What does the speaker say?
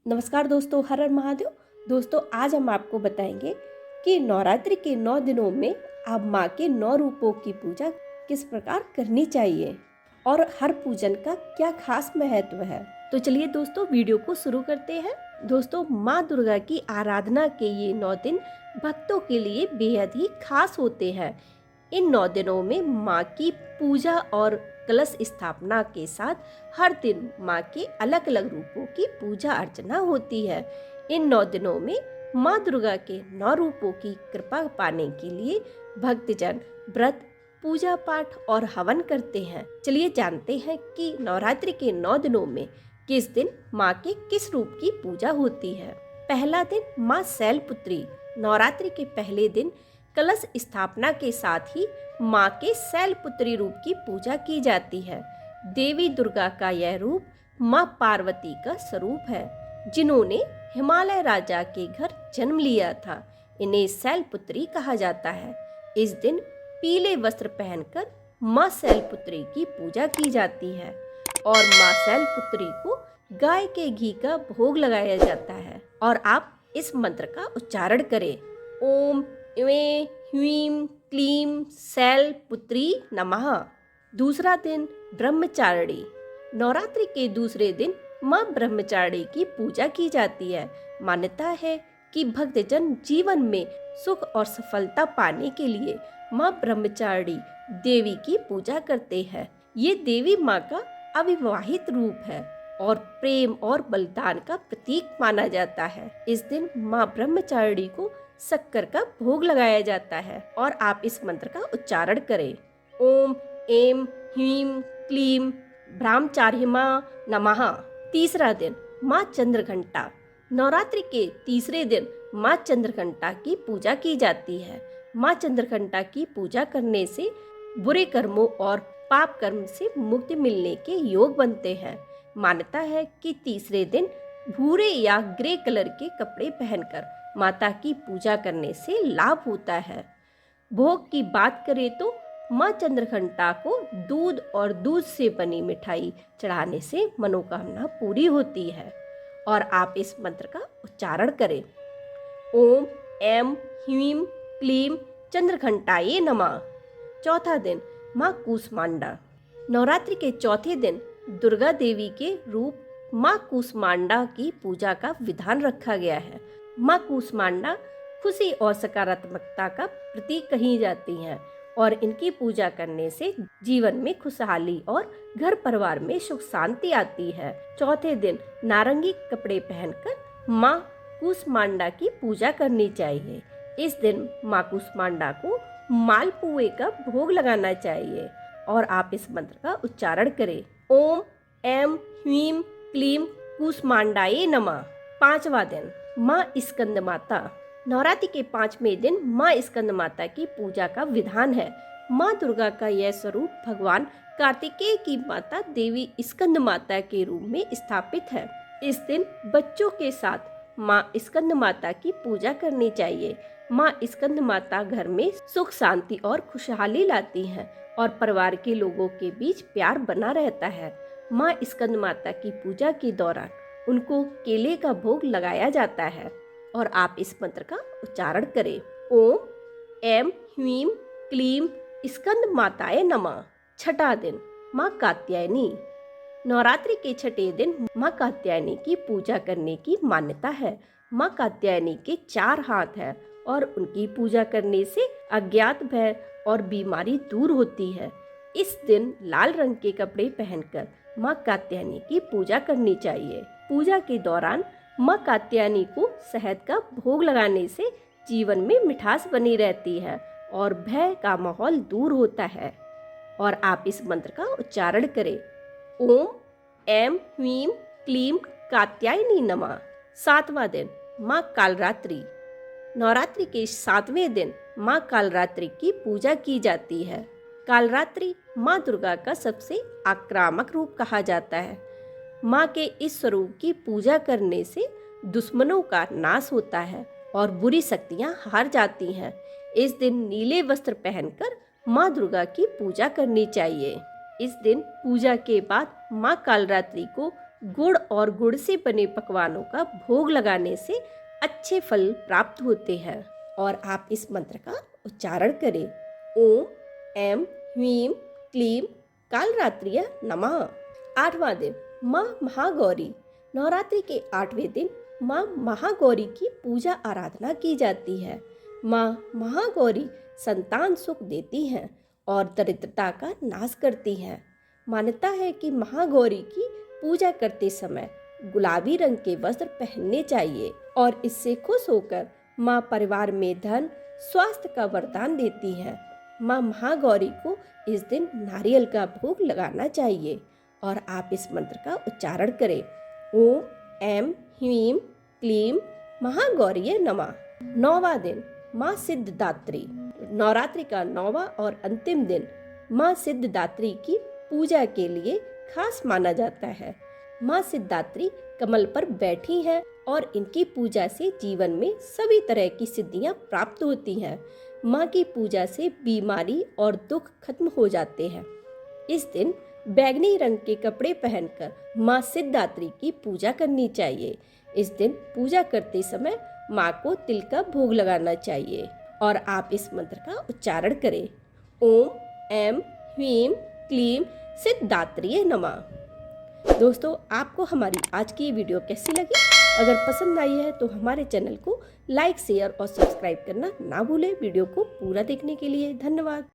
नमस्कार दोस्तों, हर हर महादेव। दोस्तों, आज हम आपको बताएंगे कि नवरात्रि के 9 दिनों में आप माँ के 9 रूपों की पूजा किस प्रकार करनी चाहिए और हर पूजन का क्या खास महत्व है। तो चलिए दोस्तों, वीडियो को शुरू करते हैं। दोस्तों, माँ दुर्गा की आराधना के ये 9 दिन भक्तों के लिए बेहद ही खास होते हैं। इन 9 दिनों में माँ की पूजा और कलश स्थापना के साथ हर दिन माँ के अलग अलग रूपों की पूजा अर्चना होती है। इन 9 दिनों में माँ दुर्गा के 9 रूपों की कृपा पाने के लिए भक्तजन व्रत, पूजा पाठ और हवन करते हैं। चलिए जानते हैं कि नवरात्रि के 9 दिनों में किस दिन माँ के किस रूप की पूजा होती है। पहला दिन माँ शैलपुत्री। नवरात्रि के पहले दिन कलश स्थापना के साथ ही माँ के शैलपुत्री रूप की पूजा की जाती है। देवी दुर्गा का यह रूप माँ पार्वती का स्वरूप है, जिन्होंने हिमालय राजा के घर जन्म लिया था। इन्हें शैलपुत्री कहा जाता है। इस दिन पीले वस्त्र पहनकर माँ शैलपुत्री की पूजा की जाती है और माँ शैलपुत्री को गाय के घी का भोग लगाया जाता है। और आप इस मंत्र का उच्चारण करें, ओम ऐं ह्रीं क्लीं शैलपुत्री नमः। दूसरा दिन ब्रह्मचारिणी। नवरात्रि के दूसरे दिन माँ ब्रह्मचारिणी की पूजा की जाती है। मान्यता है कि भक्तजन जीवन में सुख और सफलता पाने के लिए माँ ब्रह्मचारिणी देवी की पूजा करते हैं। ये देवी माँ का अविवाहित रूप है और प्रेम और बलिदान का प्रतीक माना जाता है। इस दिन माँ ब्रह्मचारिणी को शक्कर का भोग लगाया जाता है और आप इस मंत्र का उच्चारण करें, ओम ऐं ह्रीं क्लीं ब्रह्मचारिणी नमः। तीसरा दिन माँ चंद्रघंटा। नवरात्रि के तीसरे दिन माँ चंद्रघंटा की पूजा की जाती है। माँ चंद्रघंटा की पूजा करने से बुरे कर्मों और पाप कर्म से मुक्ति मिलने के योग बनते हैं। मान्यता है कि तीसरे दिन भूरे या ग्रे कलर के कपड़े पहनकर माता की पूजा करने से लाभ होता है। भोग की बात करें तो माँ चंद्रघंटा को दूध और दूध से बनी मिठाई चढ़ाने से मनोकामना पूरी होती है। और आप इस मंत्र का उच्चारण करें, ओम ऐं ह्रीं क्लीं चंद्रघंटाये नमः। चौथा दिन माँ कूष्मांडा। नवरात्रि के चौथे दिन दुर्गा देवी के रूप माँ कूष्मांडा की पूजा का विधान रखा गया है। माँ कूष्मांडा खुशी और सकारात्मकता का प्रतीक कही जाती हैं और इनकी पूजा करने से जीवन में खुशहाली और घर परिवार में सुख शांति आती है। चौथे दिन नारंगी कपड़े पहनकर माँ कूष्मांडा की पूजा करनी चाहिए। इस दिन माँ कूष्मांडा को मालपुए का भोग लगाना चाहिए और आप इस मंत्र का उच्चारण करें, ओम ऐं ह्रीं क्लीं कूष्मांडाये नमः। पांचवा दिन माँ स्कंद माता। नवरात्रि के 5वें दिन माँ स्कंद माता की पूजा का विधान है। माँ दुर्गा का यह स्वरूप भगवान कार्तिकेय की माता देवी स्कंद माता के रूप में स्थापित है। इस दिन बच्चों के साथ माँ स्कंद माता की पूजा करनी चाहिए। माँ स्कंद माता घर में सुख शांति और खुशहाली लाती हैं और परिवार के लोगों के बीच प्यार बना रहता है। माँ स्कंद माता की पूजा के दौरान उनको केले का भोग लगाया जाता है और आप इस मंत्र का उच्चारण करें, ओम ऐं ह्रीं क्लीं स्कंद माताये नमः। छठा दिन माँ कात्यायनी। नवरात्रि के छठे दिन माँ कात्यायनी की पूजा करने की मान्यता है। माँ कात्यायनी के 4 हाथ हैं और उनकी पूजा करने से अज्ञात भय और बीमारी दूर होती है। इस दिन लाल रंग के कपड़े पहनकर माँ कात्यायनी की पूजा करनी चाहिए। पूजा के दौरान माँ कात्यायनी को शहद का भोग लगाने से जीवन में मिठास बनी रहती है और भय का माहौल दूर होता है। और आप इस मंत्र का उच्चारण करें, ओम ऐं ह्रीं क्लीं कात्यायनी नमः। 7वां दिन माँ कालरात्रि। नवरात्रि के 7वें दिन माँ कालरात्रि की पूजा की जाती है। कालरात्रि माँ दुर्गा का सबसे आक्रामक रूप कहा जाता है। माँ के इस स्वरूप की पूजा करने से दुश्मनों का नाश होता है और बुरी शक्तियाँ हार जाती हैं। इस दिन नीले वस्त्र पहनकर माँ दुर्गा की पूजा करनी चाहिए। इस दिन पूजा के बाद माँ कालरात्रि को गुड़ और गुड़ से बने पकवानों का भोग लगाने से अच्छे फल प्राप्त होते हैं। और आप इस मंत्र का उच्चारण करें, ओम ऐं ह्रीं क्लीं कालरात्रिये नमः। 8वां दिन माँ महागौरी। नवरात्रि के 8वें दिन माँ महागौरी की पूजा आराधना की जाती है। माँ महागौरी संतान सुख देती हैं और दरिद्रता का नाश करती हैं। मान्यता है कि महागौरी की पूजा करते समय गुलाबी रंग के वस्त्र पहनने चाहिए और इससे खुश होकर माँ परिवार में धन स्वास्थ्य का वरदान देती है। माँ महागौरी को इस दिन नारियल का भोग लगाना चाहिए। और आप इस मंत्र का उच्चारण करें, ओम ऐं ह्रीं क्लीं महागौरिये नमः। 9वां दिन माँ सिद्धिदात्री। नवरात्रि का 9वां और अंतिम दिन माँ सिद्धिदात्री की पूजा के लिए खास माना जाता है। माँ सिद्धिदात्री कमल पर बैठी हैं और इनकी पूजा से जीवन में सभी तरह की सिद्धियां प्राप्त होती हैं। माँ की पूजा से बीमारी और दुख खत्म हो जाते हैं। इस दिन बैंगनी रंग के कपड़े पहनकर माँ सिद्धिदात्री की पूजा करनी चाहिए। इस दिन पूजा करते समय माँ को तिल का भोग लगाना चाहिए। और आप इस मंत्र का उच्चारण करें, ओम ऐं ह्रीं क्लीं सिद्धिदात्रिये नमः। दोस्तों, आपको हमारी आज की वीडियो कैसी लगी? अगर पसंद आई है तो हमारे चैनल को लाइक शेयर और सब्सक्राइब करना ना भूलें। वीडियो को पूरा देखने के लिए धन्यवाद।